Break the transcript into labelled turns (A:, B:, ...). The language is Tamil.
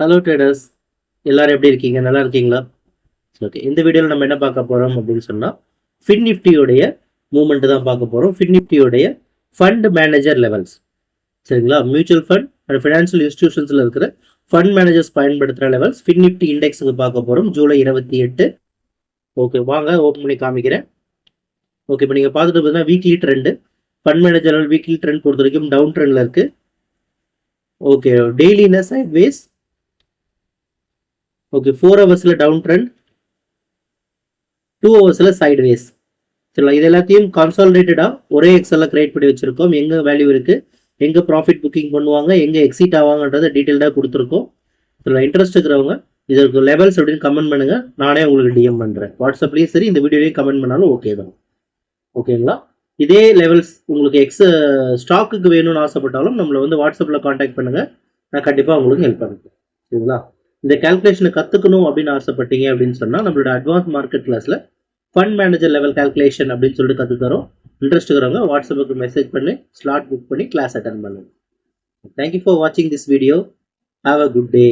A: ஹலோ ட்ரேடர்ஸ், எல்லாரும் எப்படி இருக்கீங்க? நல்லா இருக்கீங்களா? ஓகே, இந்த வீடியோவில் நம்ம என்ன பார்க்க போகிறோம் அப்படின்னு சொன்னால் ஃபின் நிஃப்டியோடைய மூவ்மெண்ட் தான் பார்க்க போகிறோம். ஃபின் நிஃப்டியோடைய ஃபண்ட் மேனேஜர் லெவல்ஸ், சரிங்களா? மியூச்சுவல் ஃபண்ட் அண்ட் ஃபினான்ஷியல் இன்ஸ்டிடியூஷன்ஸில் இருக்கிற ஃபண்ட் மேனேஜர்ஸ் பயன்படுத்துகிற லெவல்ஸ் ஃபின் நிஃப்டி இண்டெக்ஸுக்கு பார்க்க போகிறோம். ஜூலை 28. ஓகே, வாங்க ஓப்பன் பண்ணி காமிக்கிறேன். ஓகே, இப்போ நீங்கள் பார்த்துட்டு பார்த்தீங்கன்னா weekly trend, fund manager level weekly trend பொறுத்த வரைக்கும் டவுன் ட்ரெண்டில் இருக்குது. ஓகே, டெய்லினா சைட் வேஸ். ஓகே, 4 ஹவர்ஸில் டவுன் ட்ரெண்ட், 2 ஹவர்ஸில் சைட் வேஸ். சரிங்களா? இது எல்லாத்தையும் கன்சாலிடேட்டடாக ஒரே எக்ஸலில் கிரியேட் பண்ணி வச்சுருக்கோம். எங்கே வேல்யூ இருக்குது, எங்கே ப்ராஃபிட் புக்கிங் பண்ணுவாங்க, எங்கே எக்ஸிட் ஆவாங்கன்றதை டீட்டெயில்டாக கொடுத்துருக்கோம். சரிங்களா? இன்ட்ரெஸ்ட் இருக்கிறவங்க இதற்கு லெவல்ஸ் அப்படின்னு கமெண்ட் பண்ணுங்கள், நானே உங்களுக்கு டிஎம் பண்ணுறேன். வாட்ஸ்அப்லேயும் சரி, இந்த வீடியோலையும் கமெண்ட் பண்ணாலும் ஓகே தான். ஓகேங்களா? இதே லெவல்ஸ் உங்களுக்கு ஸ்டாக்குக்கு வேணும்னு ஆசைப்பட்டாலும் நம்மளை வந்து வாட்ஸ்அப்பில் காண்டாக்ட் பண்ணுங்கள், நான் கண்டிப்பாக உங்களுக்கு ஹெல்ப் பண்ணுறேன். சரிங்களா? இந்த கால்குலேஷனை கற்றுக்கணும் அப்படின்னு ஆசைப்பட்டீங்க அப்படின்னு சொன்னால் நம்மளோட அட்வான்ஸ் மார்க்கெட் கிளாஸில் ஃபண்ட் மேனேஜர் லெவல் கால்குலேஷன் அப்படின்னு சொல்லிட்டு கற்றுத்தரோம். இன்ட்ரெஸ்ட் இருக்கிறவங்க வாட்ஸ்அப்புக்கு மெசேஜ் பண்ணி ஸ்லாட் புக் பண்ணி கிளாஸ் அட்டன் பண்ணுங்க. தேங்க்யூ ஃபார் வாட்சிங் this video. Have a good day.